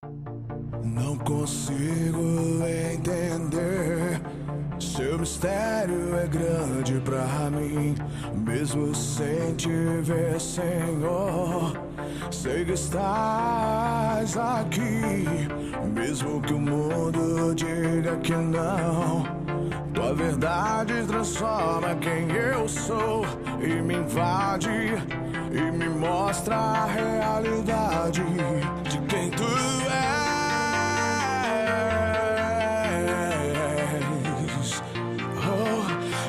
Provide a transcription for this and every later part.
Não consigo entender, seu mistério é grande pra mim. Mesmo sem te ver, Senhor, sei que estás aqui. Mesmo que o mundo diga que não, tua verdade transforma quem eu sou e me invade e me mostra a realidade de quem tu és.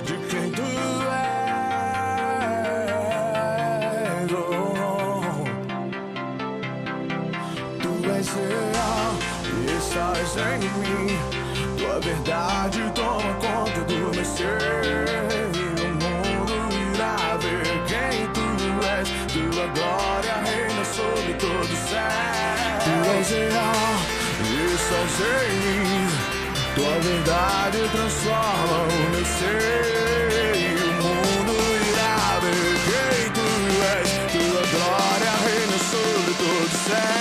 De quem tu és. Tu és real e estás em mim. Tua verdade toma conta do meu ser e o mundo irá ver quem tu és. Tua glória reina sobre todo o céu. Tu és real e estás em mim. Tua verdade transforma o meu ser e o mundo irá ver quem tu és. Tua glória reina sobre todo o céu.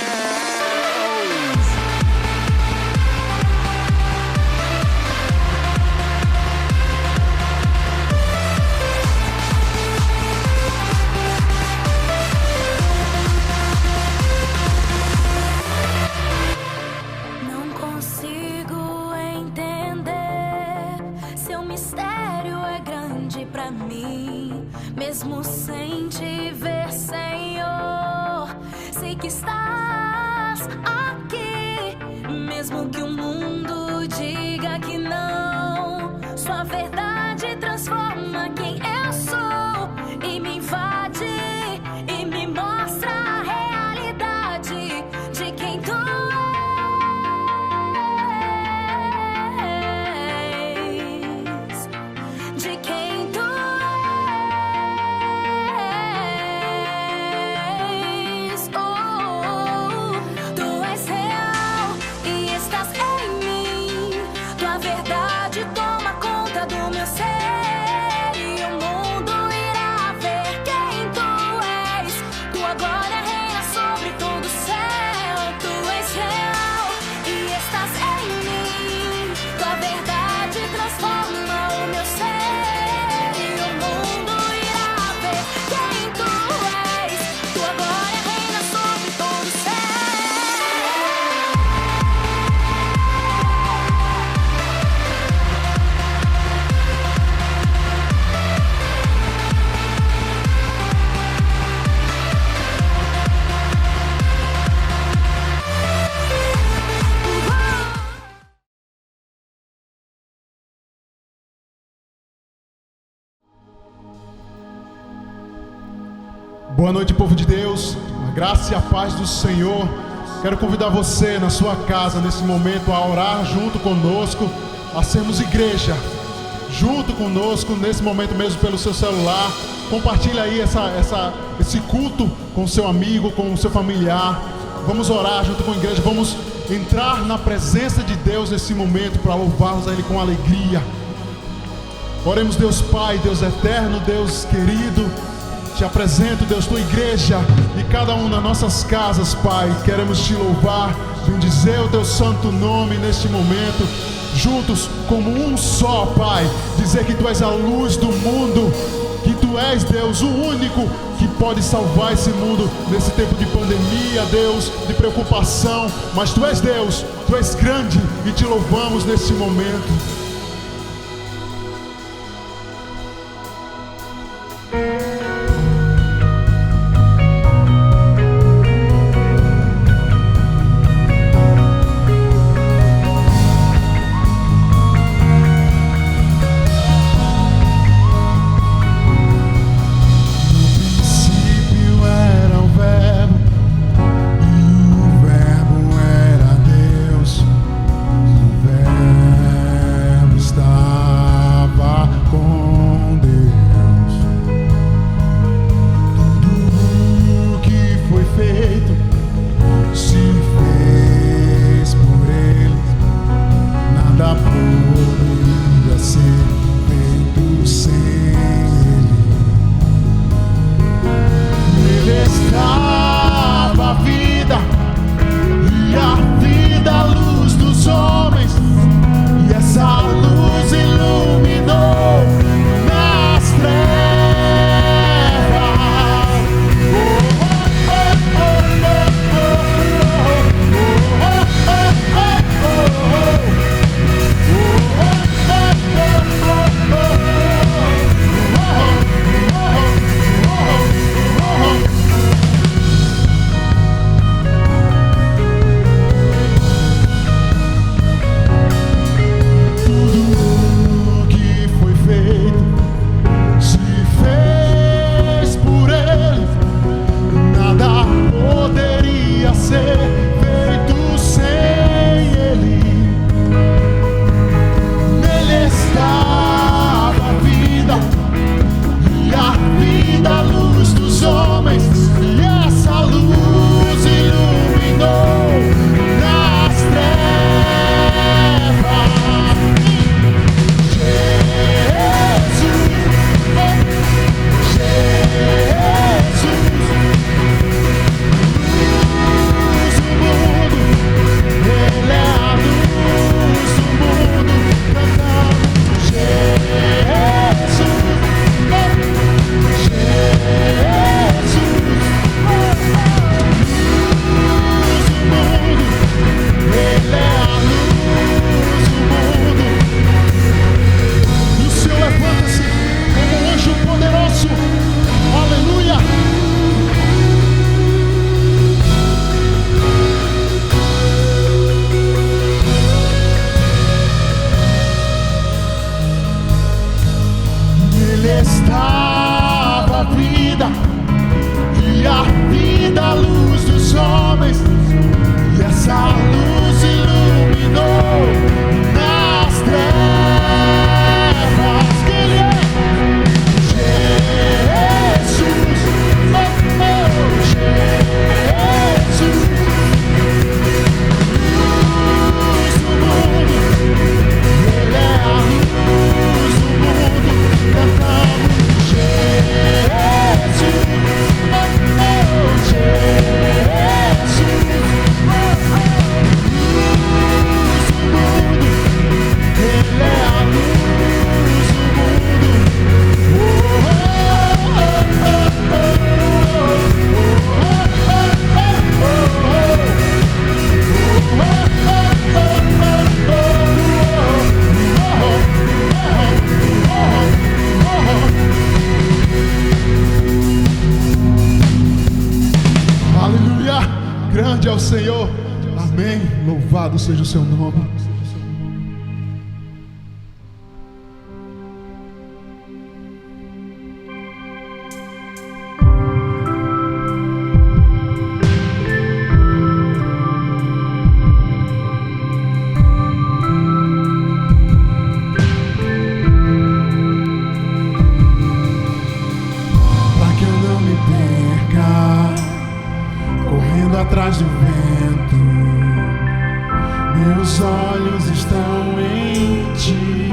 Mesmo sem te ver, Senhor, sei que estás aqui. Mesmo que o mundo diga que não, sua verdade transforma quem eu sou e me invade e me mostra a realidade de quem tu és, de quem tu Boa noite, povo de Deus, a graça e a paz do Senhor. Quero convidar você na sua casa nesse momento a orar junto conosco, a sermos igreja junto conosco nesse momento mesmo pelo seu celular. Compartilha aí esse culto com o seu amigo, com o seu familiar. Vamos orar junto com a igreja, vamos entrar na presença de Deus nesse momento para louvarmos a Ele com alegria. Oremos. Deus Pai, Deus eterno, Deus querido, te apresento, Deus, tua igreja e cada um nas nossas casas, Pai. Queremos te louvar, bendizer o teu santo nome neste momento, juntos como um só, Pai. Dizer que tu és a luz do mundo, que tu és, Deus, o único que pode salvar esse mundo nesse tempo de pandemia, Deus, de preocupação. Mas tu és Deus, tu és grande e te louvamos nesse momento. Verbo era Deus, o verbo Amém. Louvado seja o seu nome. Correndo atrás do vento, meus olhos estão em ti.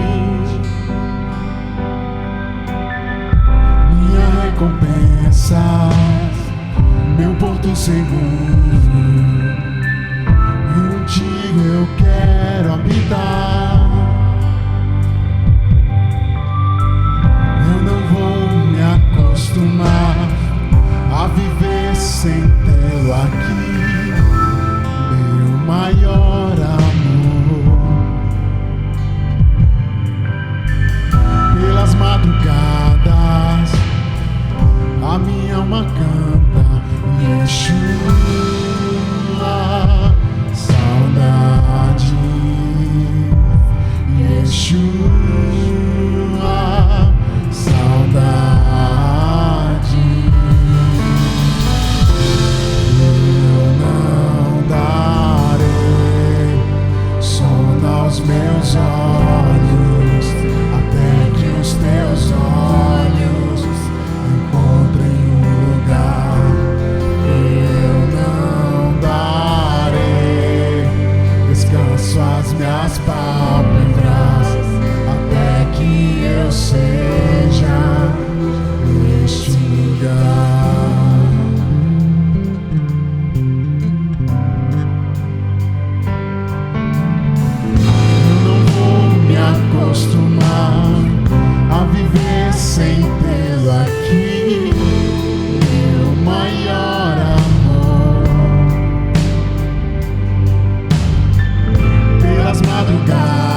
Minha recompensa, meu porto seguro, contigo eu quero habitar. Eu não vou me acostumar a viver sem tê-lo aqui, meu maior amor. Pelas madrugadas a minha alma canta Yeshua, saudade, Yeshua, saudade. Meus olhos, até que os teus olhos encontrem um lugar. Eu não darei descanso às minhas pálpebras, até que eu seja neste lugar. Acostumar a viver sem tê-lo aqui, meu maior amor. Pelas madrugadas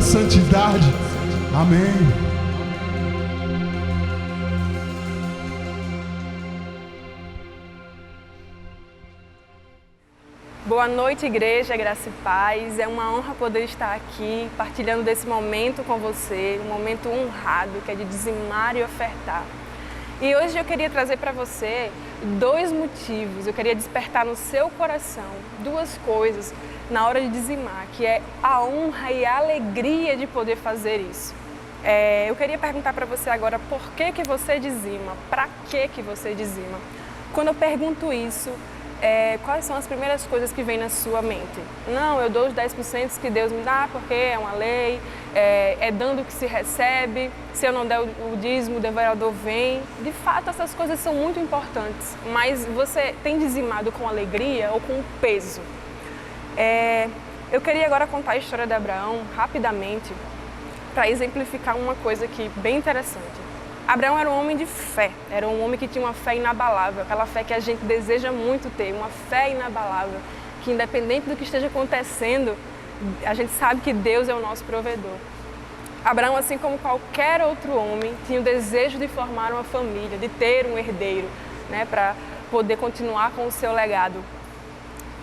santidade. Amém. Boa noite, igreja, graça e paz. É uma honra poder estar aqui partilhando desse momento com você, um momento honrado que é de dizimar e ofertar. E hoje eu queria trazer para você 2 motivos, eu queria despertar no seu coração 2 coisas na hora de dizimar, que é a honra e a alegria de poder fazer isso. Eu queria perguntar para você agora por que você dizima, para que você dizima. Quando eu pergunto isso, quais são as primeiras coisas que vêm na sua mente? Não, eu dou os 10% que Deus me dá porque é uma lei, é dando que se recebe, se eu não der o dízimo, o devorador vem. De fato, essas coisas são muito importantes, mas você tem dizimado com alegria ou com peso? Eu queria agora contar a história de Abraão rapidamente para exemplificar uma coisa aqui bem interessante. Abraão era um homem de fé, era um homem que tinha uma fé inabalável, aquela fé que a gente deseja muito ter, uma fé inabalável, que independente do que esteja acontecendo, a gente sabe que Deus é o nosso provedor. Abraão, assim como qualquer outro homem, tinha o desejo de formar uma família, de ter um herdeiro, né, para poder continuar com o seu legado.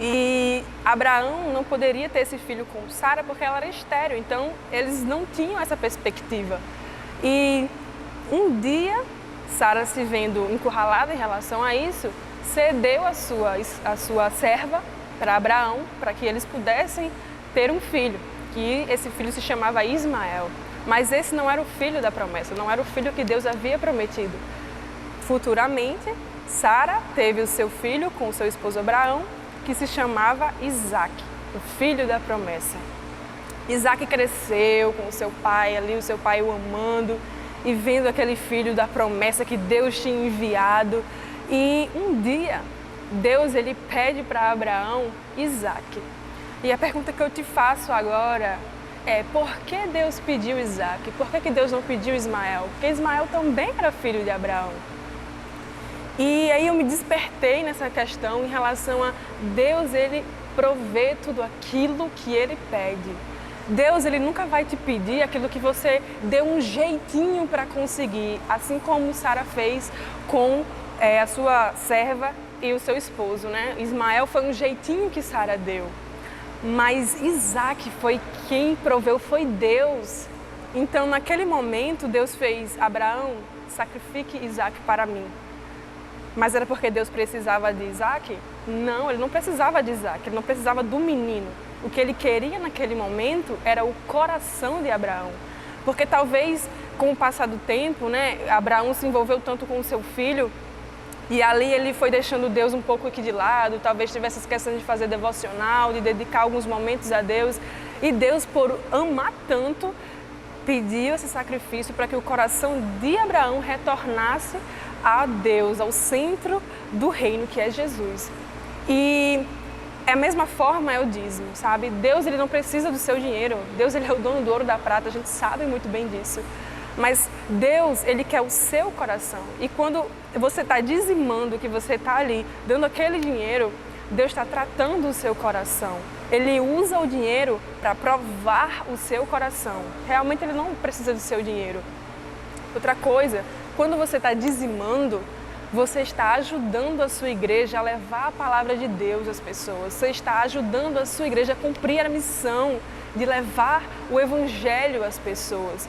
E Abraão não poderia ter esse filho com Sara porque ela era estéril, então eles não tinham essa perspectiva. E um dia, Sara, se vendo encurralada em relação a isso, cedeu a sua serva para Abraão, para que eles pudessem ter um filho, que esse filho se chamava Ismael. Mas esse não era o filho da promessa, não era o filho que Deus havia prometido. Futuramente, Sara teve o seu filho com o seu esposo Abraão, que se chamava Isaac, o filho da promessa. Isaac cresceu com o seu pai ali, o seu pai o amando, e vendo aquele filho da promessa que Deus tinha enviado. E um dia, Deus ele pede para Abraão Isaac. E a pergunta que eu te faço agora é: por que Deus pediu Isaac? Por que Deus não pediu Ismael? Porque Ismael também era filho de Abraão. E aí eu me despertei nessa questão em relação a Deus, ele provê tudo aquilo que ele pede. Deus, ele nunca vai te pedir aquilo que você deu um jeitinho para conseguir, assim como Sara fez com a sua serva e o seu esposo, né? Ismael foi um jeitinho que Sara deu, mas Isaac foi quem proveu, foi Deus. Então, naquele momento, Deus fez: Abraão, sacrifique Isaac para mim. Mas era porque Deus precisava de Isaac? Não, ele não precisava de Isaac, ele não precisava do menino. O que ele queria naquele momento era o coração de Abraão. Porque talvez, com o passar do tempo, né, Abraão se envolveu tanto com o seu filho, e ali ele foi deixando Deus um pouco aqui de lado, talvez tivesse esquecendo de fazer devocional, de dedicar alguns momentos a Deus. E Deus, por amar tanto, pediu esse sacrifício para que o coração de Abraão retornasse a Deus, ao centro do reino, que é Jesus. E é a mesma forma é o dízimo, sabe? Deus, ele não precisa do seu dinheiro. Deus, ele é o dono do ouro e da prata, a gente sabe muito bem disso. Mas Deus, ele quer o seu coração. E quando você está dizimando, que você está ali dando aquele dinheiro, Deus está tratando o seu coração. Ele usa o dinheiro para provar o seu coração. Realmente ele não precisa do seu dinheiro. Outra coisa, quando você está dizimando, você está ajudando a sua igreja a levar a palavra de Deus às pessoas. Você está ajudando a sua igreja a cumprir a missão de levar o evangelho às pessoas.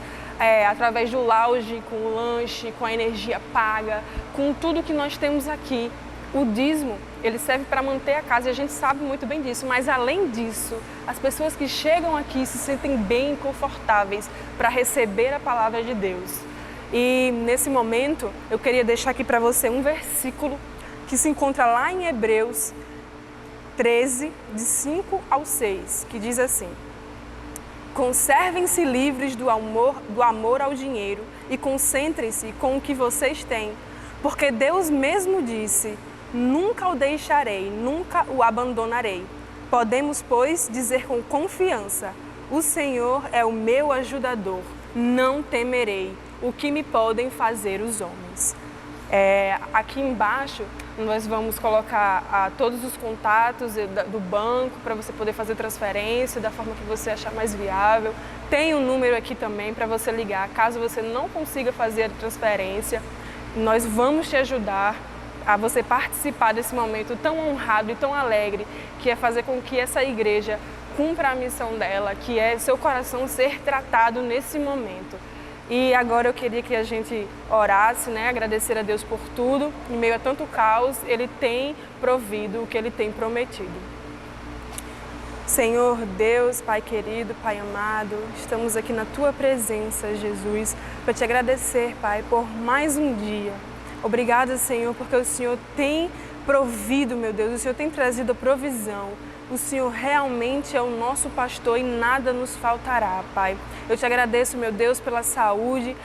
Através do lounge, com o lanche, com a energia paga, com tudo que nós temos aqui. O dízimo, ele serve para manter a casa e a gente sabe muito bem disso. Mas além disso, as pessoas que chegam aqui se sentem bem confortáveis para receber a palavra de Deus. E nesse momento, eu queria deixar aqui para você um versículo que se encontra lá em Hebreus 13, de 5 ao 6, que diz assim: conservem-se livres do amor ao dinheiro e concentrem-se com o que vocês têm, porque Deus mesmo disse: nunca o deixarei, nunca o abandonarei. Podemos, pois, dizer com confiança: o Senhor é o meu ajudador, não temerei o que me podem fazer os homens. Aqui embaixo Nós vamos colocar todos os contatos do banco para você poder fazer transferência da forma que você achar mais viável. Tem um número aqui também para você ligar. Caso você não consiga fazer a transferência, nós vamos te ajudar a você participar desse momento tão honrado e tão alegre, que é fazer com que essa igreja cumpra a missão dela, que é seu coração ser tratado nesse momento. E agora eu queria que a gente orasse, né? Agradecer a Deus por tudo. Em meio a tanto caos, Ele tem provido o que Ele tem prometido. Senhor Deus, Pai querido, Pai amado, estamos aqui na Tua presença, Jesus, para Te agradecer, Pai, por mais um dia. Obrigada, Senhor, porque o Senhor tem provido, meu Deus, o Senhor tem trazido a provisão. O Senhor realmente é o nosso pastor e nada nos faltará, Pai. Eu te agradeço, meu Deus, pela saúde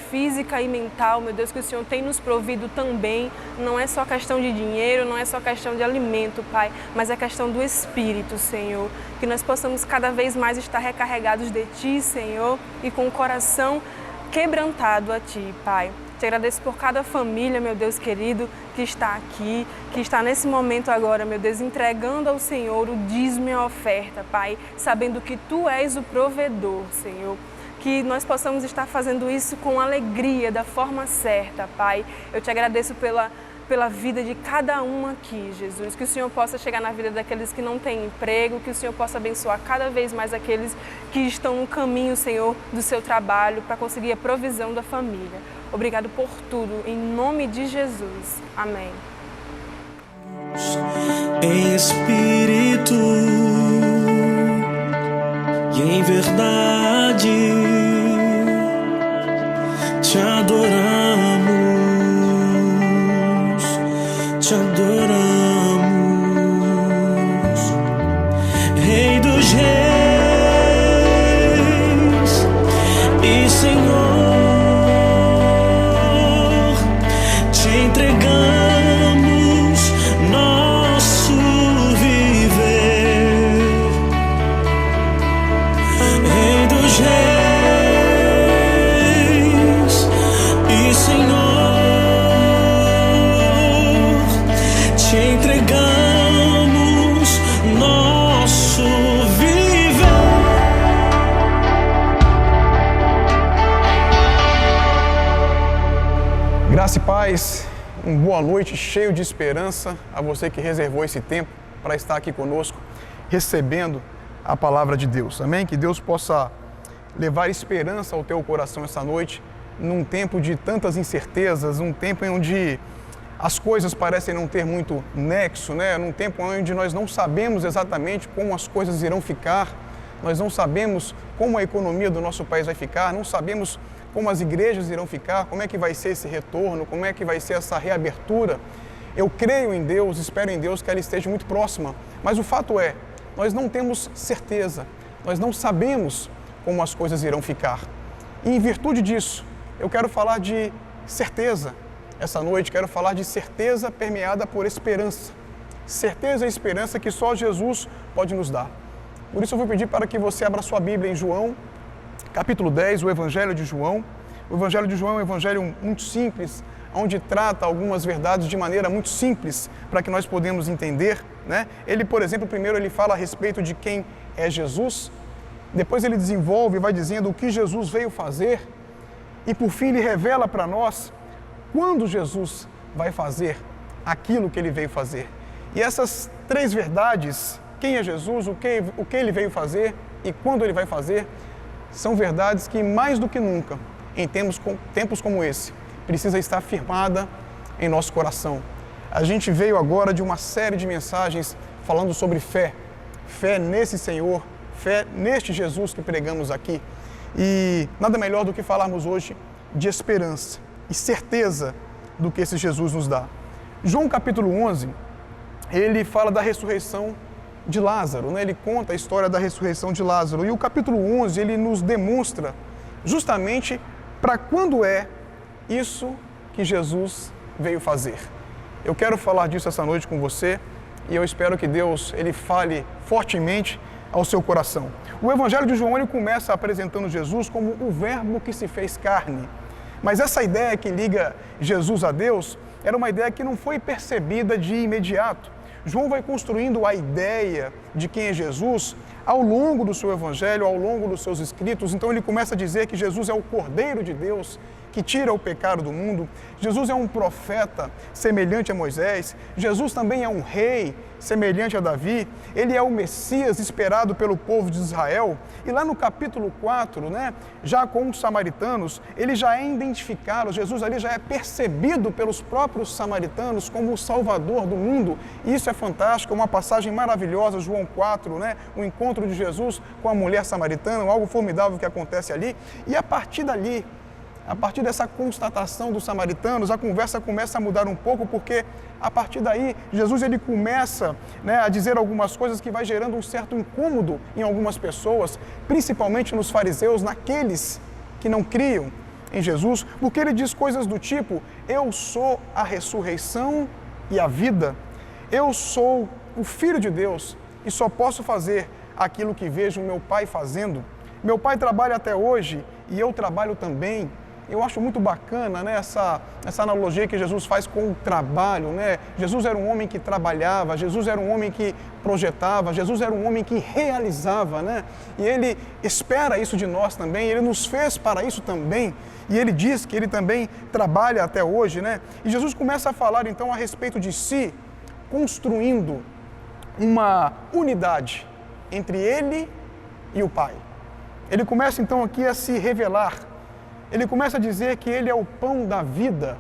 física e mental, meu Deus, que o Senhor tem nos provido também. Não é só questão de dinheiro, não é só questão de alimento, Pai, mas é questão do Espírito, Senhor. Que nós possamos cada vez mais estar recarregados de Ti, Senhor, e com o coração quebrantado a Ti, Pai. Te agradeço por cada família, meu Deus querido, que está aqui, que está nesse momento agora, meu Deus, entregando ao Senhor o dízimo e a oferta, Pai, sabendo que Tu és o provedor, Senhor. Que nós possamos estar fazendo isso com alegria, da forma certa, Pai. Eu Te agradeço pela vida de cada um aqui, Jesus. Que o Senhor possa chegar na vida daqueles que não têm emprego, que o Senhor possa abençoar cada vez mais aqueles que estão no caminho, Senhor, do seu trabalho, para conseguir a provisão da família. Obrigado por tudo, em nome de Jesus. Amém. Em espírito e em verdade te adoramos, te adoramos, Rei dos Reis e Senhor. Graça e paz, uma boa noite cheio de esperança a você que reservou esse tempo para estar aqui conosco, recebendo a palavra de Deus. Amém? Que Deus possa levar esperança ao teu coração essa noite, num tempo de tantas incertezas, num tempo em onde as coisas parecem não ter muito nexo, né? Num tempo onde nós não sabemos exatamente como as coisas irão ficar, nós não sabemos como a economia do nosso país vai ficar, não sabemos como as igrejas irão ficar, como é que vai ser esse retorno, como é que vai ser essa reabertura. Eu creio em Deus, espero em Deus que ela esteja muito próxima, mas o fato é, nós não temos certeza, nós não sabemos como as coisas irão ficar. E em virtude disso, eu quero falar de certeza. Essa noite quero falar de certeza permeada por esperança. Certeza e esperança que só Jesus pode nos dar. Por isso eu vou pedir para que você abra sua Bíblia em João, capítulo 10, o Evangelho de João. O Evangelho de João é um evangelho muito simples, onde trata algumas verdades de maneira muito simples para que nós podemos entender, né? Ele, por exemplo, primeiro ele fala a respeito de quem é Jesus, depois ele desenvolve e vai dizendo o que Jesus veio fazer e por fim ele revela para nós quando Jesus vai fazer aquilo que ele veio fazer. E essas três verdades, quem é Jesus, o que ele veio fazer e quando ele vai fazer, são verdades que mais do que nunca, em tempos como esse, precisa estar firmada em nosso coração. A gente veio agora de uma série de mensagens falando sobre fé. Fé nesse Senhor, fé neste Jesus que pregamos aqui. E nada melhor do que falarmos hoje de esperança e certeza do que esse Jesus nos dá. João capítulo 11, ele fala da ressurreição de Lázaro, né? Ele conta a história da ressurreição de Lázaro. E o capítulo 11, ele nos demonstra justamente para quando é isso que Jesus veio fazer. Eu quero falar disso essa noite com você e eu espero que Deus ele fale fortemente ao seu coração. O Evangelho de João ele começa apresentando Jesus como o verbo que se fez carne. Mas essa ideia que liga Jesus a Deus era uma ideia que não foi percebida de imediato. João vai construindo a ideia de quem é Jesus ao longo do seu evangelho, ao longo dos seus escritos. Então ele começa a dizer que Jesus é o Cordeiro de Deus, que tira o pecado do mundo. Jesus é um profeta semelhante a Moisés. Jesus também é um rei semelhante a Davi. Ele é o Messias esperado pelo povo de Israel. E lá no capítulo 4, já com os samaritanos, ele já é identificado, Jesus ali já é percebido pelos próprios samaritanos como o Salvador do mundo. E isso é fantástico, é uma passagem maravilhosa, João 4, o encontro de Jesus com a mulher samaritana, algo formidável que acontece ali. E a partir dali, a partir dessa constatação dos samaritanos, a conversa começa a mudar um pouco, porque a partir daí, Jesus ele começa a dizer algumas coisas que vai gerando um certo incômodo em algumas pessoas, principalmente nos fariseus, naqueles que não criam em Jesus, porque ele diz coisas do tipo: eu sou a ressurreição e a vida, eu sou o Filho de Deus e só posso fazer aquilo que vejo meu Pai fazendo. Meu Pai trabalha até hoje e eu trabalho também. Eu acho muito bacana essa analogia que Jesus faz com o trabalho. Jesus era um homem que trabalhava, Jesus era um homem que projetava, Jesus era um homem que realizava. E ele espera isso de nós também, ele nos fez para isso também. E ele diz que ele também trabalha até hoje. E Jesus começa a falar então a respeito de si, construindo uma unidade entre ele e o Pai. Ele começa então aqui a se revelar. Ele começa a dizer que ele é o pão da vida,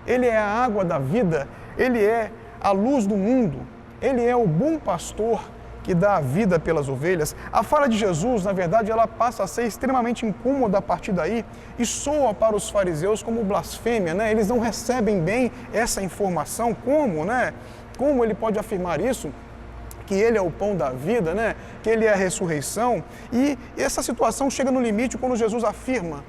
ele é a água da vida, ele é a luz do mundo, ele é o bom pastor que dá a vida pelas ovelhas. A fala de Jesus, na verdade, ela passa a ser extremamente incômoda a partir daí e soa para os fariseus como blasfêmia, Eles não recebem bem essa informação. Como, Como ele pode afirmar isso? Que ele é o pão da vida, que ele é a ressurreição. E essa situação chega no limite quando Jesus afirma,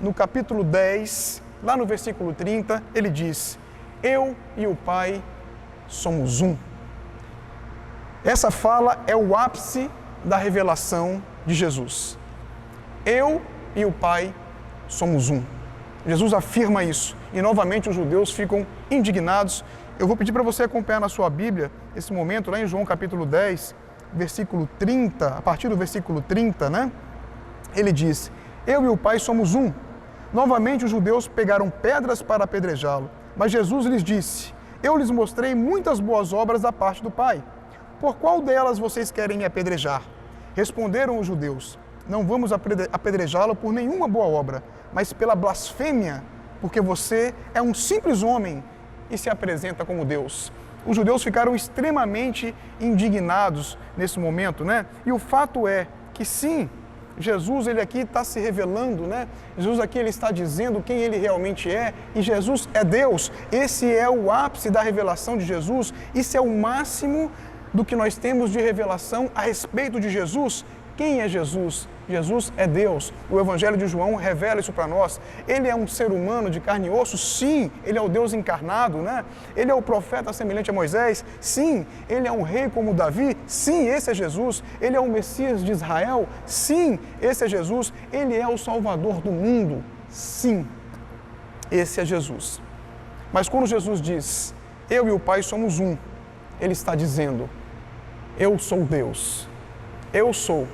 no capítulo 10, lá no versículo 30, ele diz: eu e o Pai somos um. Essa fala é o ápice da revelação de Jesus. Eu e o Pai somos um. Jesus afirma isso e novamente os judeus ficam indignados. Eu vou pedir para você acompanhar na sua Bíblia esse momento, lá em João capítulo 10, versículo 30, a partir do versículo 30, ele diz: eu e o Pai somos um. Novamente os judeus pegaram pedras para apedrejá-lo, mas Jesus lhes disse: eu lhes mostrei muitas boas obras da parte do Pai. Por qual delas vocês querem me apedrejar? Responderam os judeus: não vamos apedrejá-lo por nenhuma boa obra, mas pela blasfêmia, porque você é um simples homem e se apresenta como Deus. Os judeus ficaram extremamente indignados nesse momento, E o fato é que sim, Jesus ele aqui está se revelando, Jesus aqui ele está dizendo quem ele realmente é, e Jesus é Deus. Esse é o ápice da revelação de Jesus, isso é o máximo do que nós temos de revelação a respeito de Jesus. Quem é Jesus? Jesus é Deus. O Evangelho de João revela isso para nós. Ele é um ser humano de carne e osso? Sim. Ele é o Deus encarnado, Ele é o profeta semelhante a Moisés? Sim. Ele é um rei como Davi? Sim, esse é Jesus. Ele é o Messias de Israel? Sim, esse é Jesus. Ele é o Salvador do mundo? Sim, esse é Jesus. Mas quando Jesus diz: eu e o Pai somos um, ele está dizendo: eu sou Deus. Eu sou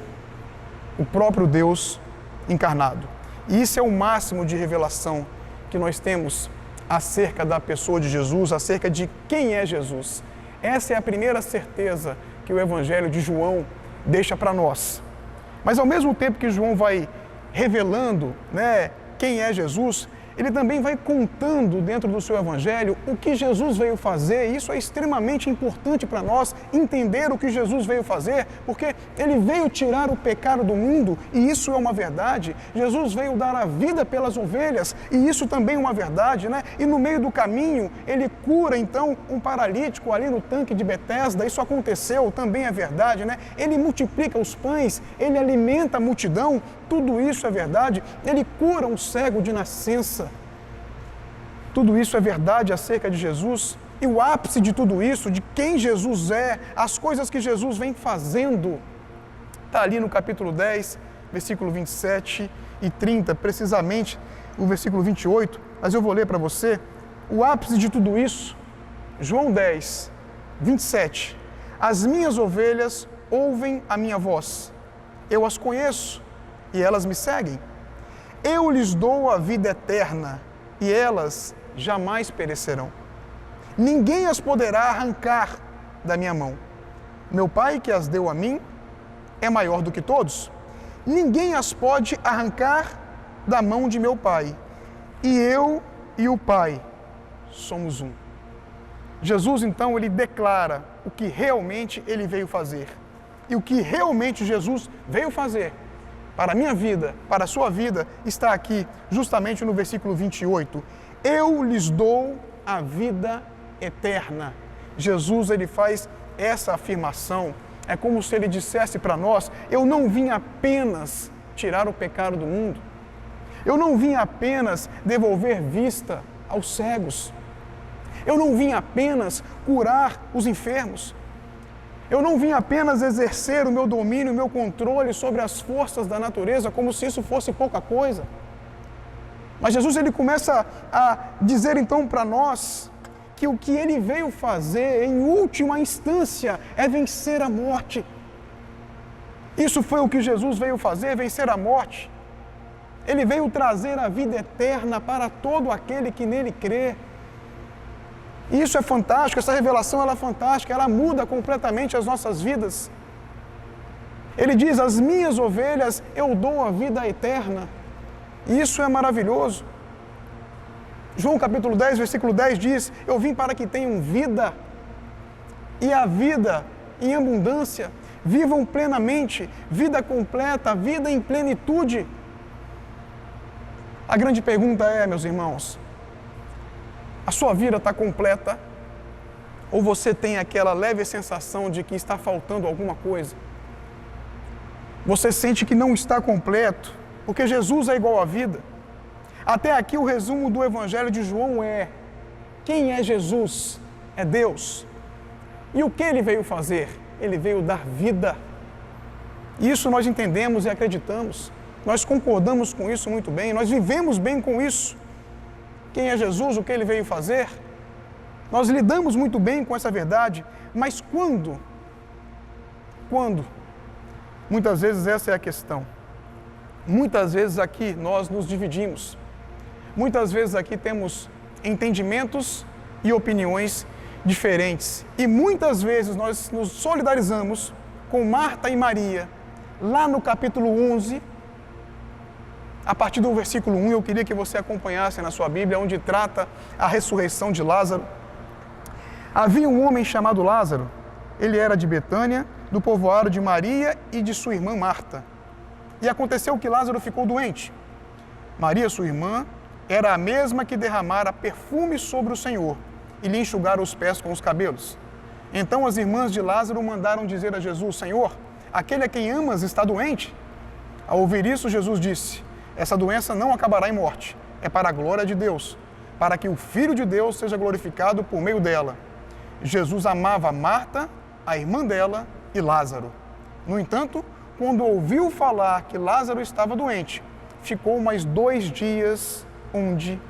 o próprio Deus encarnado. E isso é o máximo de revelação que nós temos acerca da pessoa de Jesus, acerca de quem é Jesus. Essa é a primeira certeza que o Evangelho de João deixa para nós. Mas ao mesmo tempo que João vai revelando, quem é Jesus, ele também vai contando dentro do seu evangelho o que Jesus veio fazer. E isso é extremamente importante para nós entender o que Jesus veio fazer, porque ele veio tirar o pecado do mundo, e isso é uma verdade. Jesus veio dar a vida pelas ovelhas, e isso também é uma verdade, E no meio do caminho, ele cura então um paralítico ali no tanque de Betesda, isso aconteceu, também é verdade, Ele multiplica os pães, ele alimenta a multidão, tudo isso é verdade. Ele cura um cego de nascença. Tudo isso é verdade acerca de Jesus. E o ápice de tudo isso, de quem Jesus é, as coisas que Jesus vem fazendo, está ali no capítulo 10, versículo 27 e 30, precisamente o versículo 28, mas eu vou ler para você. o ápice de tudo isso, João 10, 27. As minhas ovelhas ouvem a minha voz. Eu as conheço e elas me seguem. Eu lhes dou a vida eterna e elas jamais perecerão. Ninguém as poderá arrancar da minha mão. Meu Pai que as deu a mim é maior do que todos. Ninguém as pode arrancar da mão de meu Pai. E eu e o Pai somos um. Jesus, então, ele declara o que realmente ele veio fazer. E o que realmente Jesus veio fazer para a minha vida, para a sua vida, está aqui, justamente no versículo 28. Eu lhes dou a vida eterna. Jesus, ele faz essa afirmação. É como se ele dissesse para nós: eu não vim apenas tirar o pecado do mundo. Eu não vim apenas devolver vista aos cegos. Eu não vim apenas curar os enfermos. Eu não vim apenas exercer o meu domínio, o meu controle sobre as forças da natureza, como se isso fosse pouca coisa. Mas Jesus, ele começa a dizer então para nós que o que ele veio fazer, em última instância, é vencer a morte. Isso foi o que Jesus veio fazer, vencer a morte. Ele veio trazer a vida eterna para todo aquele que nele crê. E isso é fantástico, essa revelação ela é fantástica, ela muda completamente as nossas vidas. Ele diz: as minhas ovelhas eu dou a vida eterna. E isso é maravilhoso. João capítulo 10, versículo 10 diz: eu vim para que tenham vida, e a vida em abundância, vivam plenamente, vida completa, vida em plenitude. A grande pergunta é, meus irmãos, a sua vida está completa? Ou você tem aquela leve sensação de que está faltando alguma coisa? Você sente que não está completo, porque Jesus é igual à vida. Até aqui o resumo do Evangelho de João é: quem é Jesus? É Deus. E o que ele veio fazer? Ele veio dar vida. Isso nós entendemos e acreditamos. Nós concordamos com isso muito bem, nós vivemos bem com isso. Quem é Jesus? O que ele veio fazer? Nós lidamos muito bem com essa verdade, mas quando? Quando? Muitas vezes essa é a questão. Muitas vezes aqui nós nos dividimos. Muitas vezes aqui temos entendimentos e opiniões diferentes. E muitas vezes nós nos solidarizamos com Marta e Maria. Lá no capítulo 11, a partir do versículo 1, eu queria que você acompanhasse na sua Bíblia, onde trata a ressurreição de Lázaro. Havia um homem chamado Lázaro. Ele era de Betânia, do povoado de Maria e de sua irmã Marta. E aconteceu que Lázaro ficou doente. Maria, sua irmã, era a mesma que derramara perfume sobre o Senhor e lhe enxugara os pés com os cabelos. Então as irmãs de Lázaro mandaram dizer a Jesus: Senhor, aquele a quem amas está doente. Ao ouvir isso, Jesus disse: essa doença não acabará em morte, é para a glória de Deus, para que o Filho de Deus seja glorificado por meio dela. Jesus amava Marta, a irmã dela, e Lázaro. No entanto, quando ouviu falar que Lázaro estava doente, ficou mais 2 dias onde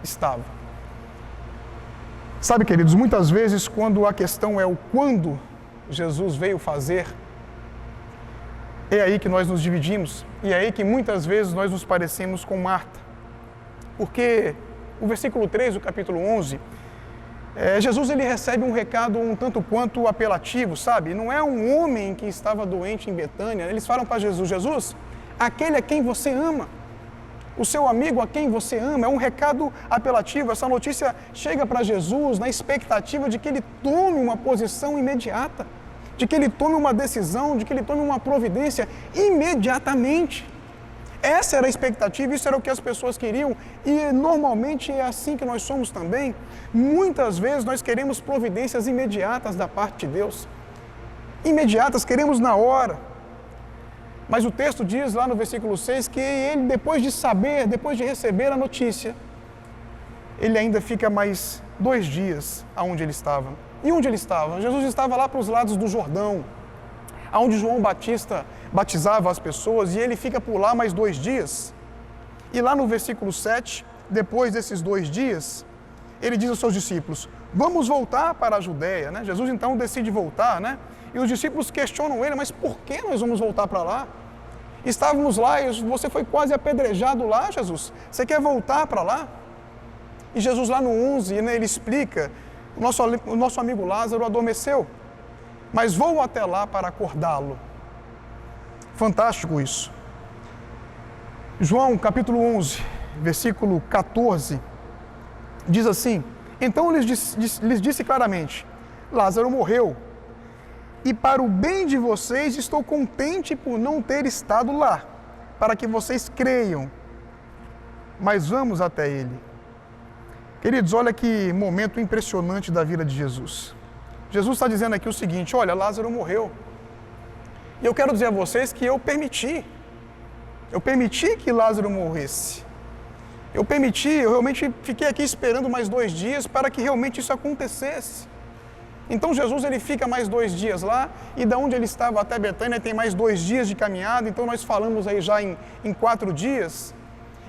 estava. Sabe, queridos, muitas vezes quando a questão é o quando Jesus veio fazer, é aí que nós nos dividimos, e é aí que muitas vezes nós nos parecemos com Marta. Porque o versículo 3 do capítulo 11, Jesus ele recebe um recado um tanto quanto apelativo, sabe? Não é um homem que estava doente em Betânia. Eles falam para Jesus: Jesus, aquele a quem você ama, o seu amigo a quem você ama. É um recado apelativo. Essa notícia chega para Jesus na expectativa de que ele tome uma posição imediata, de que ele tome uma decisão, de que ele tome uma providência imediatamente. Essa era a expectativa, isso era o que as pessoas queriam, e normalmente é assim que nós somos também. Muitas vezes nós queremos providências imediatas da parte de Deus. Imediatas, queremos na hora. Mas o texto diz lá no versículo 6 que ele, depois de saber, depois de receber a notícia, ele ainda fica mais 2 dias aonde ele estava. E onde ele estava? Jesus estava lá para os lados do Jordão, onde João Batista batizava as pessoas, e ele fica por lá mais 2 dias. E lá no versículo 7, depois desses 2 dias, ele diz aos seus discípulos, vamos voltar para a Judéia, né? Jesus então decide voltar, né? E os discípulos questionam ele, mas por que nós vamos voltar para lá? Estávamos lá e você foi quase apedrejado lá, Jesus. Você quer voltar para lá? E Jesus lá no 11, né, ele explica, o nosso amigo Lázaro adormeceu, mas vou até lá para acordá-lo. Fantástico isso. João capítulo 11, versículo 14, diz assim, então lhes disse claramente, Lázaro morreu, e para o bem de vocês estou contente por não ter estado lá, para que vocês creiam, mas vamos até ele. Queridos, olha que momento impressionante da vida de Jesus. Jesus está dizendo aqui o seguinte, olha, Lázaro morreu. E eu quero dizer a vocês que eu permiti que Lázaro morresse. Eu realmente fiquei aqui esperando mais 2 dias para que realmente isso acontecesse. Então Jesus ele fica mais 2 dias lá, e da onde ele estava até Betânia tem mais 2 dias de caminhada, então nós falamos aí já em 4 dias.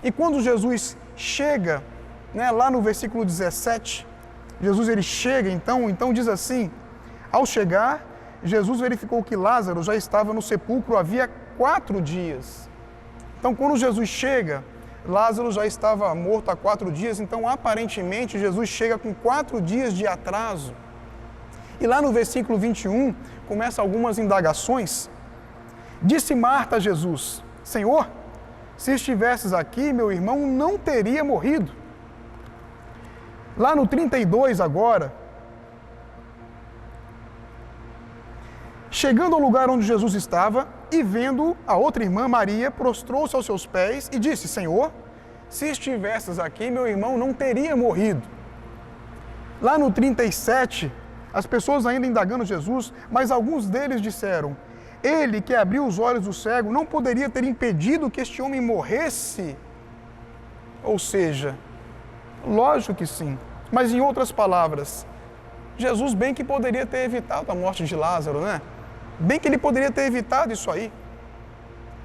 E quando Jesus chega, né, lá no versículo 17, Jesus ele chega, então diz assim, ao chegar, Jesus verificou que Lázaro já estava no sepulcro havia 4 dias. Então quando Jesus chega, Lázaro já estava morto há 4 dias, então aparentemente Jesus chega com 4 dias de atraso. E lá no versículo 21, começa algumas indagações. Disse Marta a Jesus, Senhor, se estivesses aqui, meu irmão não teria morrido. Lá no 32 agora, chegando ao lugar onde Jesus estava e vendo a outra irmã, Maria, prostrou-se aos seus pés e disse, Senhor, se estivesses aqui, meu irmão não teria morrido. Lá no 37, as pessoas ainda indagando Jesus, mas alguns deles disseram, ele que abriu os olhos do cego não poderia ter impedido que este homem morresse? Ou seja, lógico que sim, mas em outras palavras, Jesus bem que poderia ter evitado a morte de Lázaro, né? Bem que ele poderia ter evitado isso aí.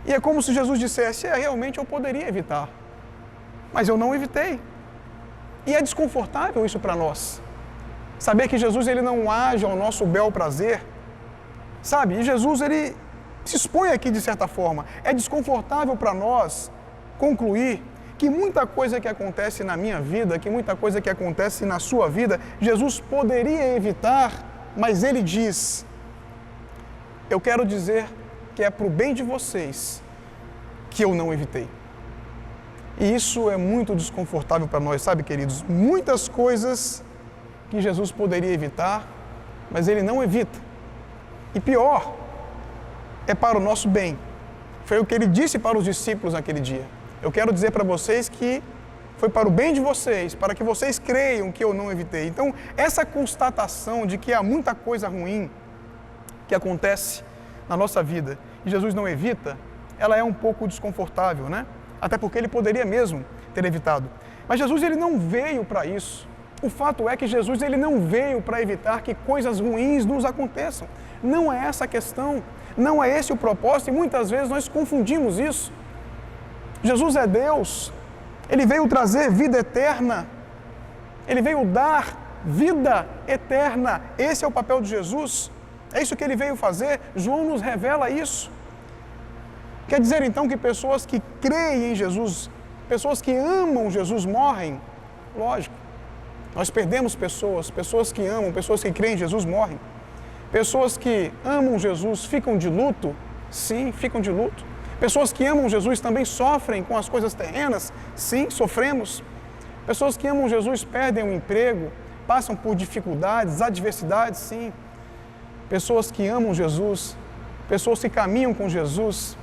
E é como se Jesus dissesse, realmente eu poderia evitar, mas eu não evitei. E é desconfortável isso para nós. Saber que Jesus ele não age ao nosso bel prazer, sabe? E Jesus ele se expõe aqui de certa forma. É desconfortável para nós concluir que muita coisa que acontece na minha vida, que muita coisa que acontece na sua vida, Jesus poderia evitar, mas ele diz, eu quero dizer que é para o bem de vocês que eu não evitei. E isso é muito desconfortável para nós, sabe, queridos? Muitas coisas que Jesus poderia evitar, mas ele não evita. E pior, é para o nosso bem. Foi o que ele disse para os discípulos naquele dia. Eu quero dizer para vocês que foi para o bem de vocês, para que vocês creiam que eu não evitei. Então, essa constatação de que há muita coisa ruim que acontece na nossa vida e Jesus não evita, ela é um pouco desconfortável, né? Até porque ele poderia mesmo ter evitado. Mas Jesus ele não veio para isso. O fato é que Jesus ele não veio para evitar que coisas ruins nos aconteçam. Não é essa a questão, não é esse o propósito e muitas vezes nós confundimos isso. Jesus é Deus, ele veio trazer vida eterna, ele veio dar vida eterna. Esse é o papel de Jesus, é isso que ele veio fazer. João nos revela isso. Quer dizer então que pessoas que creem em Jesus, pessoas que amam Jesus morrem? Lógico, nós perdemos pessoas que amam, pessoas que creem em Jesus morrem. Pessoas que amam Jesus ficam de luto? Sim, ficam de luto. Pessoas que amam Jesus também sofrem com as coisas terrenas? Sim, sofremos. Pessoas que amam Jesus perdem o emprego, passam por dificuldades, adversidades? Sim. Pessoas que amam Jesus, pessoas que caminham com Jesus,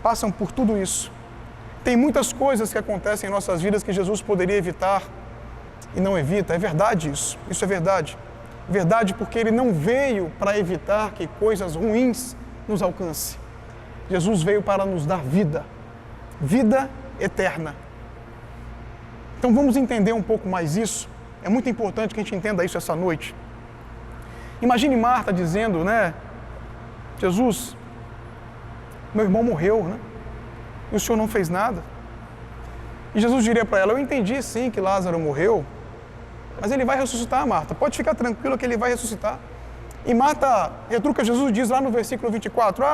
passam por tudo isso. Tem muitas coisas que acontecem em nossas vidas que Jesus poderia evitar e não evita. É verdade isso, isso é verdade. Verdade porque ele não veio para evitar que coisas ruins nos alcancem. Jesus veio para nos dar vida, vida eterna. Então vamos entender um pouco mais isso. É muito importante que a gente entenda isso essa noite. Imagine Marta dizendo, né? Jesus, meu irmão morreu, né? E o senhor não fez nada. E Jesus diria para ela, eu entendi sim que Lázaro morreu, Mas ele vai ressuscitar, Marta. Pode ficar tranquila que ele vai ressuscitar. E Marta retruca, Jesus diz lá no versículo 24,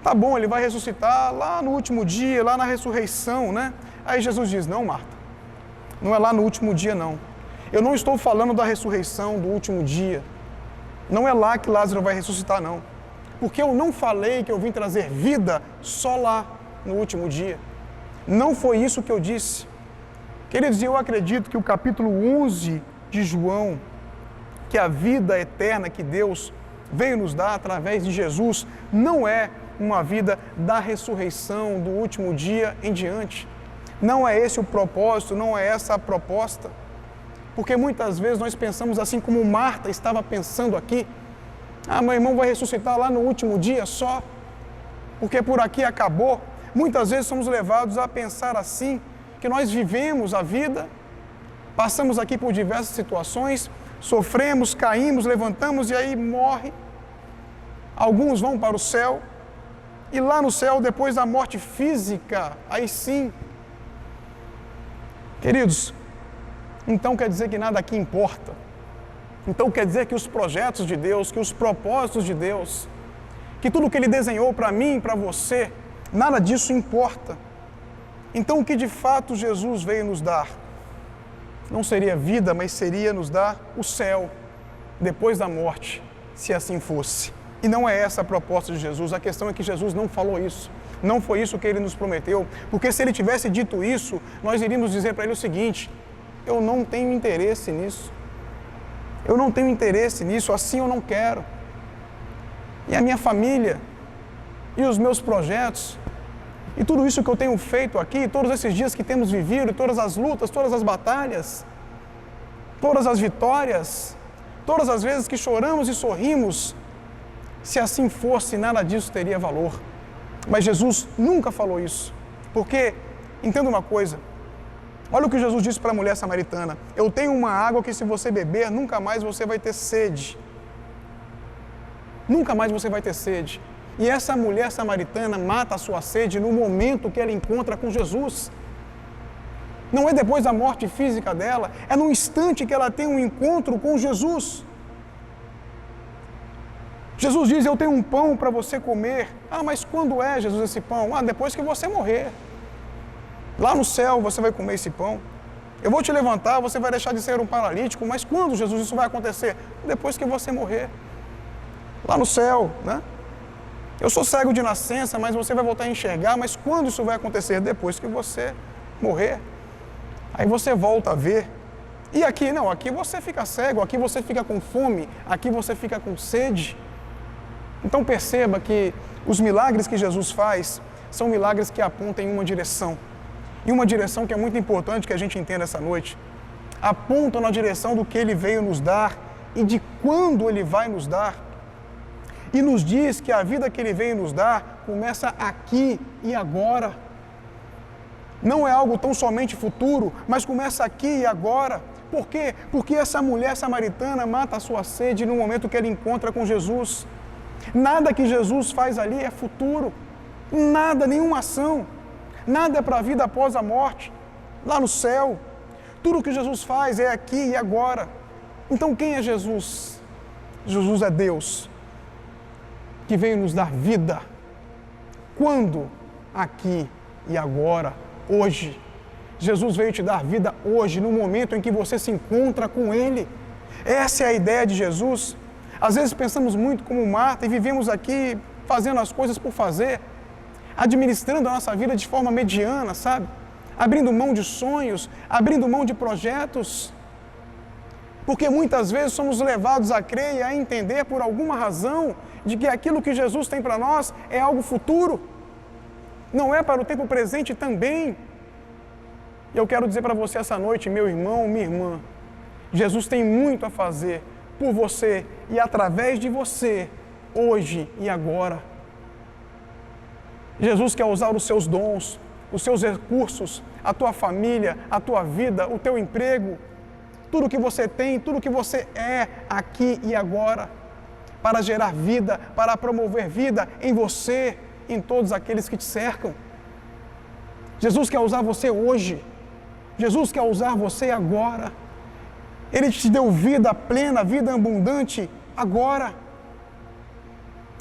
tá bom, ele vai ressuscitar lá no último dia, lá na ressurreição, né? Aí Jesus diz, não, Marta, não é lá no último dia, não. Eu não estou falando da ressurreição do último dia. Não é lá que Lázaro vai ressuscitar, não. Porque eu não falei que eu vim trazer vida só lá no último dia. Não foi isso que eu disse. Queridos, eu acredito que o capítulo 11 de João, que a vida eterna que Deus veio nos dar através de Jesus, não é uma vida da ressurreição do último dia em diante. Não é esse o propósito, não é essa a proposta. Porque muitas vezes nós pensamos assim como Marta estava pensando aqui. Meu irmão vai ressuscitar lá no último dia só, porque por aqui acabou. Muitas vezes somos levados a pensar assim, que nós vivemos a vida, passamos aqui por diversas situações, sofremos, caímos, levantamos e aí morre. Alguns vão para o céu, e lá no céu, depois da morte física, aí sim. Queridos, então quer dizer que nada aqui importa. Então quer dizer que os projetos de Deus, que os propósitos de Deus, que tudo que Ele desenhou para mim, para você, nada disso importa. Então o que de fato Jesus veio nos dar? Não seria vida, mas seria nos dar o céu, depois da morte, se assim fosse. E não é essa a proposta de Jesus. A questão é que Jesus não falou isso. Não foi isso que Ele nos prometeu. Porque se Ele tivesse dito isso, nós iríamos dizer para Ele o seguinte: eu não tenho interesse nisso. Eu não tenho interesse nisso, assim eu não quero. E a minha família, e os meus projetos, e tudo isso que eu tenho feito aqui, todos esses dias que temos vivido, todas as lutas, todas as batalhas, todas as vitórias, todas as vezes que choramos e sorrimos, se assim fosse, nada disso teria valor. Mas Jesus nunca falou isso. Porque, entenda uma coisa, olha o que Jesus disse para a mulher samaritana: eu tenho uma água que se você beber, nunca mais você vai ter sede. Nunca mais você vai ter sede. E essa mulher samaritana mata a sua sede no momento que ela encontra com Jesus. Não é depois da morte física dela, é no instante que ela tem um encontro com Jesus. Jesus diz: eu tenho um pão para você comer. Mas quando é, Jesus, esse pão? Depois que você morrer. Lá no céu você vai comer esse pão. Eu vou te levantar, você vai deixar de ser um paralítico. Mas quando, Jesus, isso vai acontecer? Depois que você morrer. Lá no céu, né? Eu sou cego de nascença, mas você vai voltar a enxergar. Mas quando isso vai acontecer? Depois que você morrer. Aí você volta a ver. E aqui não, aqui você fica cego, aqui você fica com fome, aqui você fica com sede. Então perceba que os milagres que Jesus faz são milagres que apontam em uma direção. E uma direção que é muito importante que a gente entenda essa noite. Apontam na direção do que Ele veio nos dar e de quando Ele vai nos dar. E nos diz que a vida que Ele veio nos dar começa aqui e agora. Não é algo tão somente futuro, mas começa aqui e agora. Por quê? Porque essa mulher samaritana mata a sua sede no momento que ela encontra com Jesus. Nada que Jesus faz ali é futuro. Nada, nenhuma ação. Nada é para a vida após a morte, lá no céu. Tudo que Jesus faz é aqui e agora. Então quem é Jesus? Jesus é Deus, que veio nos dar vida. Quando? Aqui e agora, hoje. Jesus veio te dar vida hoje, no momento em que você se encontra com Ele. Essa é a ideia de Jesus. Às vezes pensamos muito como Marta e vivemos aqui fazendo as coisas por fazer, administrando a nossa vida de forma mediana, sabe? Abrindo mão de sonhos, abrindo mão de projetos. Porque muitas vezes somos levados a crer e a entender por alguma razão de que aquilo que Jesus tem para nós é algo futuro. Não é para o tempo presente também. E eu quero dizer para você essa noite, meu irmão, minha irmã, Jesus tem muito a fazer por você e através de você, hoje e agora. Jesus quer usar os seus dons, os seus recursos, a tua família, a tua vida, o teu emprego, tudo que você tem, tudo que você é aqui e agora, para gerar vida, para promover vida em você, em todos aqueles que te cercam. Jesus quer usar você hoje. Jesus quer usar você agora. Ele te deu vida plena, vida abundante agora.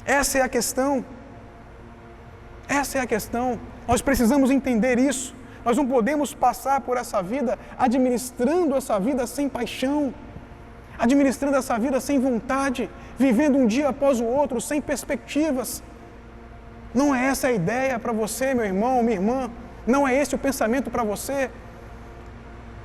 Essa é a questão. Essa é a questão. Nós precisamos entender isso. Nós não podemos passar por essa vida administrando essa vida sem paixão, administrando essa vida sem vontade, vivendo um dia após o outro, sem perspectivas. Não é essa a ideia para você, meu irmão, minha irmã. Não é esse o pensamento para você.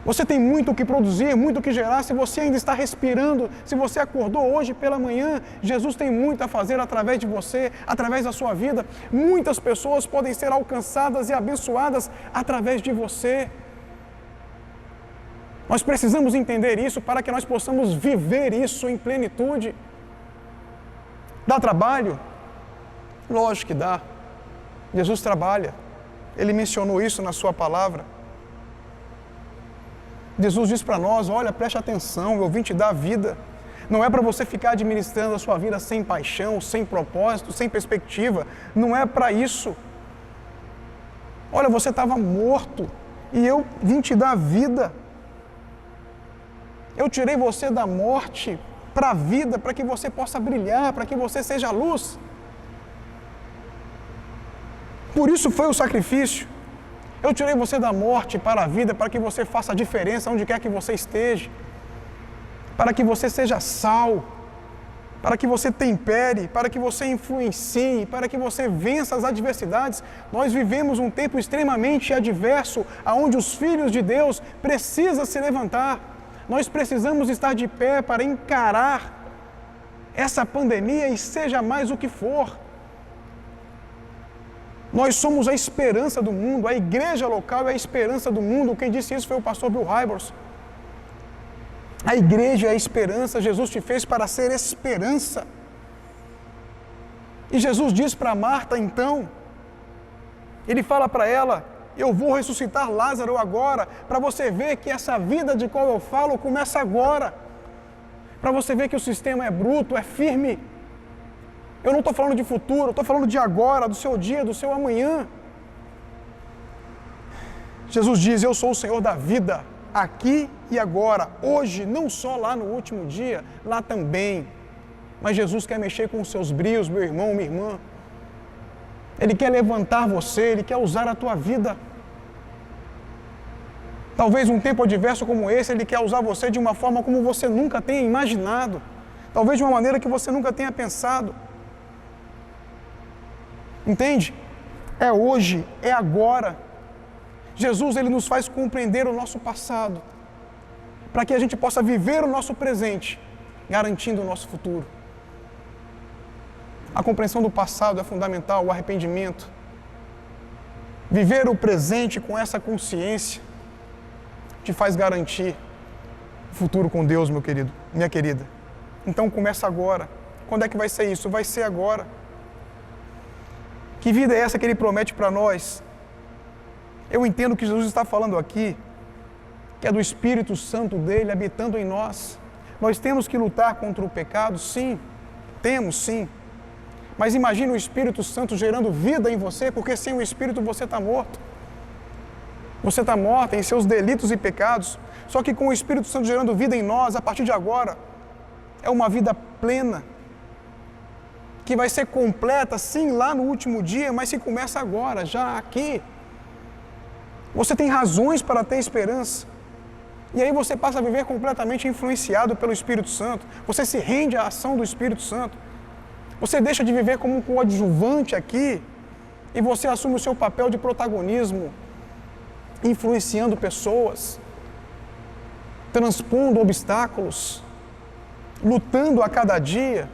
Você tem muito o que produzir, muito o que gerar. Se você ainda está respirando, se você acordou hoje pela manhã, Jesus tem muito a fazer através de você, através da sua vida. Muitas pessoas podem ser alcançadas e abençoadas através de você. Nós precisamos entender isso para que nós possamos viver isso em plenitude. Dá trabalho? Lógico que dá. Jesus trabalha. Ele mencionou isso na sua palavra. Jesus diz para nós, olha, preste atenção, eu vim te dar vida. Não é para você ficar administrando a sua vida sem paixão, sem propósito, sem perspectiva. Não é para isso. Olha, você estava morto e eu vim te dar vida. Eu tirei você da morte para a vida, para que você possa brilhar, para que você seja luz. Por isso foi o sacrifício. Eu tirei você da morte para a vida, para que você faça a diferença onde quer que você esteja, para que você seja sal, para que você tempere, para que você influencie, para que você vença as adversidades. Nós vivemos um tempo extremamente adverso, onde os filhos de Deus precisam se levantar. Nós precisamos estar de pé para encarar essa pandemia e seja mais o que for. Nós somos a esperança do mundo, a igreja local é a esperança do mundo. Quem disse isso foi o pastor Bill Hybels. A igreja é a esperança, Jesus te fez para ser esperança. E Jesus diz para Marta então, ele fala para ela, eu vou ressuscitar Lázaro agora, para você ver que essa vida de qual eu falo começa agora. Para você ver que o sistema é bruto, é firme. Eu não estou falando de futuro, eu estou falando de agora, do seu dia, do seu amanhã. Jesus diz, eu sou o Senhor da vida, aqui e agora, hoje, não só lá no último dia, lá também. Mas Jesus quer mexer com os seus brios, meu irmão, minha irmã. Ele quer levantar você, Ele quer usar a tua vida. Talvez um tempo adverso como esse, Ele quer usar você de uma forma como você nunca tenha imaginado. Talvez de uma maneira que você nunca tenha pensado. Entende? É hoje, é agora. Jesus, Ele nos faz compreender o nosso passado, para que a gente possa viver o nosso presente, garantindo o nosso futuro. A compreensão do passado é fundamental, o arrependimento. Viver o presente com essa consciência te faz garantir o futuro com Deus, meu querido, minha querida. Então começa agora. Quando é que vai ser isso? Vai ser agora. Que vida é essa que Ele promete para nós? Eu entendo que Jesus está falando aqui, que é do Espírito Santo dEle habitando em nós. Nós temos que lutar contra o pecado? Sim, temos sim. Mas imagine o Espírito Santo gerando vida em você, porque sem o Espírito você está morto. Você está morta em seus delitos e pecados. Só que com o Espírito Santo gerando vida em nós, a partir de agora, é uma vida plena, que vai ser completa, sim, lá no último dia, mas que começa agora, já aqui. Você tem razões para ter esperança. E aí você passa a viver completamente influenciado pelo Espírito Santo. Você se rende à ação do Espírito Santo. Você deixa de viver como um coadjuvante aqui e você assume o seu papel de protagonismo, influenciando pessoas, transpondo obstáculos, lutando a cada dia,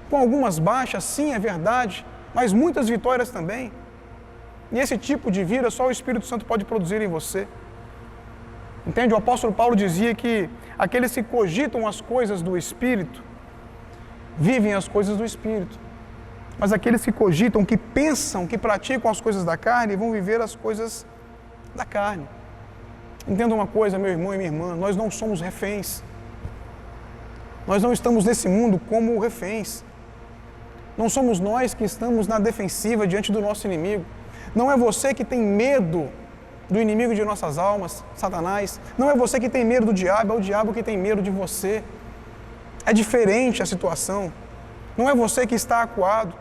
com algumas baixas, sim, é verdade, mas muitas vitórias também. E esse tipo de vida só o Espírito Santo pode produzir em você. Entende? O apóstolo Paulo dizia que aqueles que cogitam as coisas do Espírito, vivem as coisas do Espírito. Mas aqueles que cogitam, que pensam, que praticam as coisas da carne, vão viver as coisas da carne. Entenda uma coisa, meu irmão e minha irmã, nós não somos reféns. Nós não estamos nesse mundo como reféns. Não somos nós que estamos na defensiva diante do nosso inimigo. Não é você que tem medo do inimigo de nossas almas, Satanás. Não é você que tem medo do diabo, é o diabo que tem medo de você. É diferente a situação. Não é você que está acuado,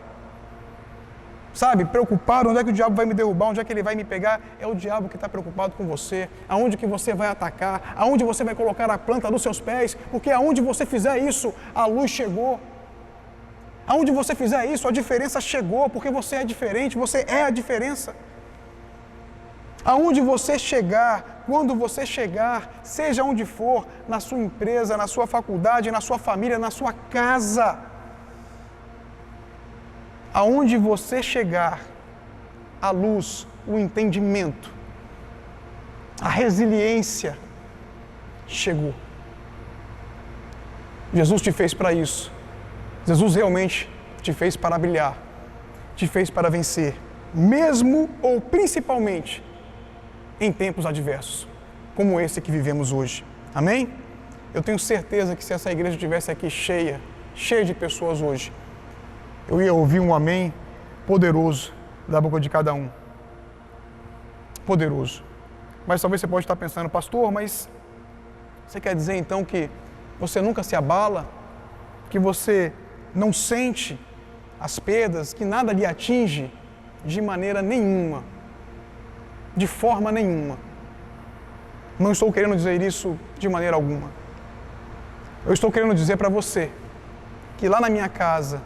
sabe, preocupado, onde é que o diabo vai me derrubar, onde é que ele vai me pegar. É o diabo que está preocupado com você, aonde que você vai atacar, aonde você vai colocar a planta dos seus pés, porque aonde você fizer isso, a luz chegou. Aonde você fizer isso, a diferença chegou, porque você é diferente, você é a diferença. Aonde você chegar, quando você chegar, seja onde for, na sua empresa, na sua faculdade, na sua família, na sua casa, aonde você chegar, a luz, o entendimento, a resiliência chegou. Jesus te fez para isso. Jesus realmente te fez para brilhar, te fez para vencer, mesmo ou principalmente em tempos adversos, como esse que vivemos hoje. Amém? Eu tenho certeza que se essa igreja estivesse aqui cheia de pessoas hoje, eu ia ouvir um amém poderoso da boca de cada um. Poderoso. Mas talvez você pode estar pensando, pastor, mas você quer dizer então que você nunca se abala? Que você não sente as perdas, que nada lhe atinge de maneira nenhuma, de forma nenhuma. Não estou querendo dizer isso de maneira alguma. Eu estou querendo dizer para você que lá na minha casa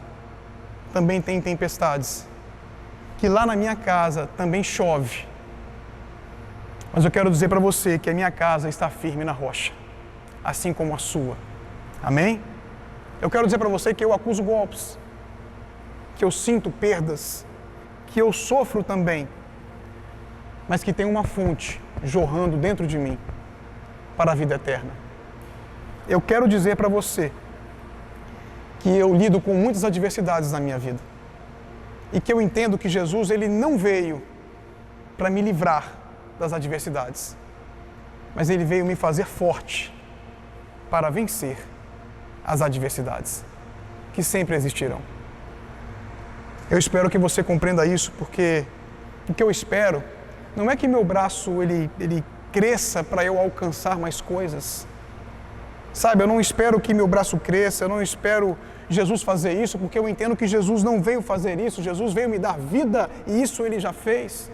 também tem tempestades, que lá na minha casa também chove. Mas eu quero dizer para você que a minha casa está firme na rocha, assim como a sua. Amém? Eu quero dizer para você que eu acuso golpes, que eu sinto perdas, que eu sofro também, mas que tem uma fonte jorrando dentro de mim para a vida eterna. Eu quero dizer para você que eu lido com muitas adversidades na minha vida e que eu entendo que Jesus ele não veio para me livrar das adversidades, mas ele veio me fazer forte para vencer as adversidades, que sempre existirão. Eu espero que você compreenda isso, porque o que eu espero não é que meu braço ele cresça para eu alcançar mais coisas. Sabe, eu não espero que meu braço cresça, eu não espero Jesus fazer isso, porque eu entendo que Jesus não veio fazer isso, Jesus veio me dar vida e isso ele já fez.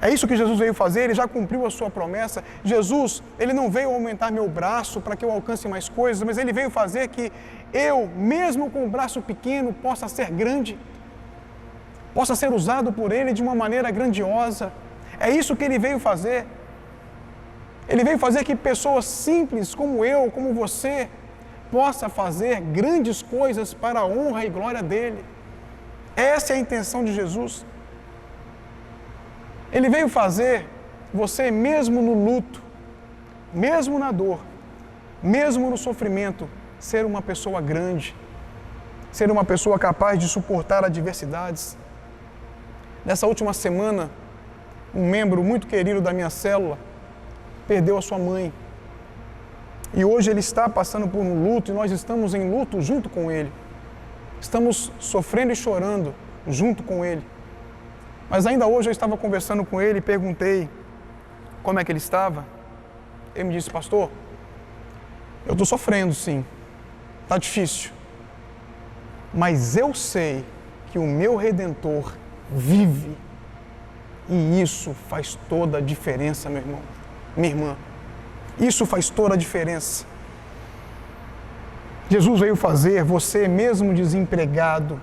É isso que Jesus veio fazer, ele já cumpriu a sua promessa. Jesus, ele não veio aumentar meu braço para que eu alcance mais coisas, mas ele veio fazer que eu, mesmo com o braço pequeno, possa ser grande, possa ser usado por ele de uma maneira grandiosa. É isso que ele veio fazer. Ele veio fazer que pessoas simples como eu, como você, possa fazer grandes coisas para a honra e glória dele. Essa é a intenção de Jesus. Ele veio fazer você, mesmo no luto, mesmo na dor, mesmo no sofrimento, ser uma pessoa grande, ser uma pessoa capaz de suportar adversidades. Nessa última semana, um membro muito querido da minha célula perdeu a sua mãe. E hoje ele está passando por um luto e nós estamos em luto junto com ele. Estamos sofrendo e chorando junto com ele. Mas ainda hoje eu estava conversando com ele e perguntei como é que ele estava. Ele me disse, pastor, eu estou sofrendo sim, está difícil. Mas eu sei que o meu Redentor vive. E isso faz toda a diferença, meu irmão, minha irmã. Isso faz toda a diferença. Jesus veio fazer você, mesmo desempregado,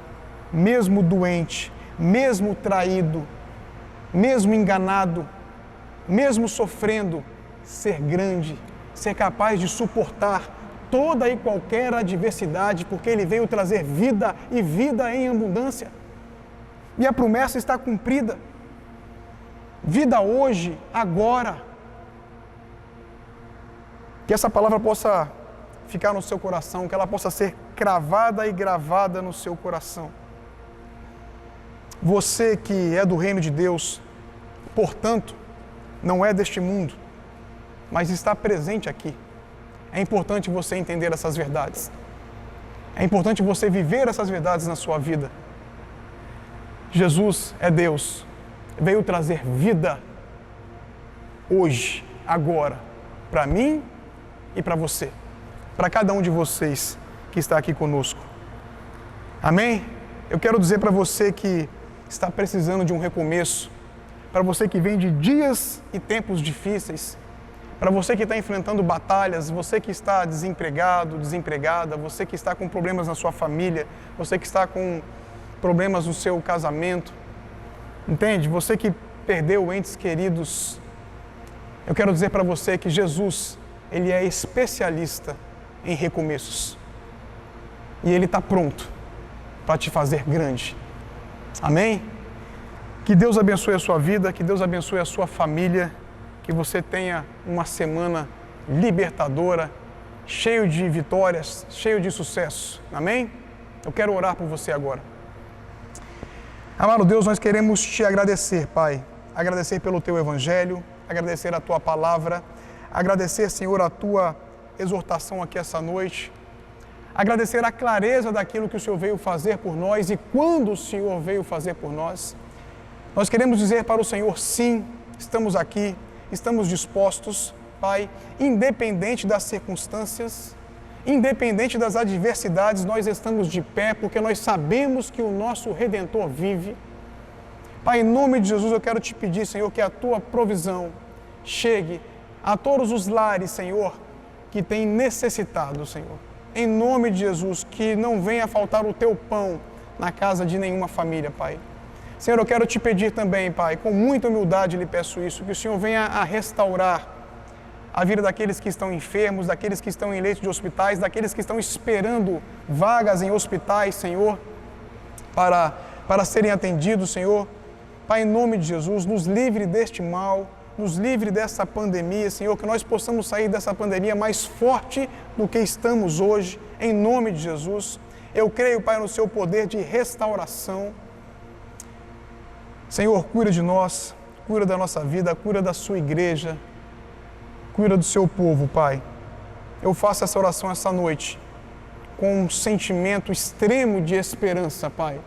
mesmo doente, mesmo traído, mesmo enganado, mesmo sofrendo, ser grande, ser capaz de suportar toda e qualquer adversidade, porque ele veio trazer vida e vida em abundância. E a promessa está cumprida. Vida hoje, agora. Que essa palavra possa ficar no seu coração, que ela possa ser cravada e gravada no seu coração. Você que é do reino de Deus, portanto, não é deste mundo, mas está presente aqui. É importante você entender essas verdades. É importante você viver essas verdades na sua vida. Jesus é Deus, veio trazer vida hoje, agora, para mim e para você, para cada um de vocês que está aqui conosco. Amém? Eu quero dizer para você que está precisando de um recomeço, para você que vem de dias e tempos difíceis, para você que está enfrentando batalhas, você que está desempregado, desempregada, você que está com problemas na sua família, você que está com problemas no seu casamento, entende? Você que perdeu entes queridos, eu quero dizer para você que Jesus, Ele é especialista em recomeços. E Ele está pronto para te fazer grande. Amém? Que Deus abençoe a sua vida, que Deus abençoe a sua família, que você tenha uma semana libertadora, cheio de vitórias, cheio de sucesso. Amém? Eu quero orar por você agora. Amado Deus, nós queremos te agradecer, Pai. Agradecer pelo Teu Evangelho, agradecer a Tua Palavra, agradecer, Senhor, a Tua exortação aqui essa noite, agradecer a clareza daquilo que o Senhor veio fazer por nós e quando o Senhor veio fazer por nós. Nós queremos dizer para o Senhor, sim, estamos aqui, estamos dispostos, Pai, independente das circunstâncias, independente das adversidades, nós estamos de pé, porque nós sabemos que o nosso Redentor vive. Pai, em nome de Jesus, eu quero te pedir, Senhor, que a Tua provisão chegue a todos os lares, Senhor, que têm necessitado, Senhor. Em nome de Jesus, que não venha faltar o Teu pão na casa de nenhuma família, Pai. Senhor, eu quero te pedir também, Pai, com muita humildade lhe peço isso, que o Senhor venha a restaurar a vida daqueles que estão enfermos, daqueles que estão em leitos de hospitais, daqueles que estão esperando vagas em hospitais, Senhor, para serem atendidos, Senhor. Pai, em nome de Jesus, nos livre deste mal, nos livre dessa pandemia, Senhor, que nós possamos sair dessa pandemia mais forte do que estamos hoje, em nome de Jesus. Eu creio, Pai, no Seu poder de restauração. Senhor, cuida de nós, cuida da nossa vida, cuida da Sua igreja, cuida do Seu povo, Pai. Eu faço essa oração essa noite com um sentimento extremo de esperança, Pai,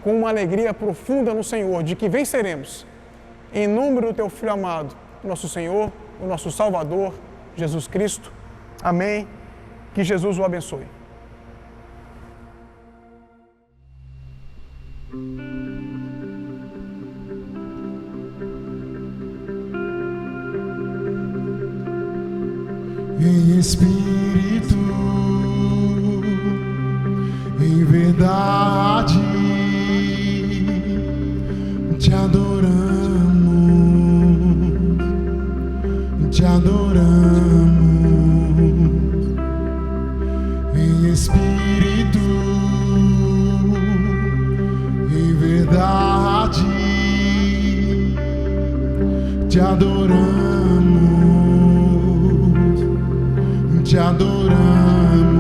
com uma alegria profunda no Senhor, de que venceremos. Em nome do Teu Filho amado, nosso Senhor, o nosso Salvador, Jesus Cristo. Amém. Que Jesus o abençoe. Em espírito, em verdade, te adoramos, te adoramos. Em espírito, em verdade, te adoramos, te adoramos.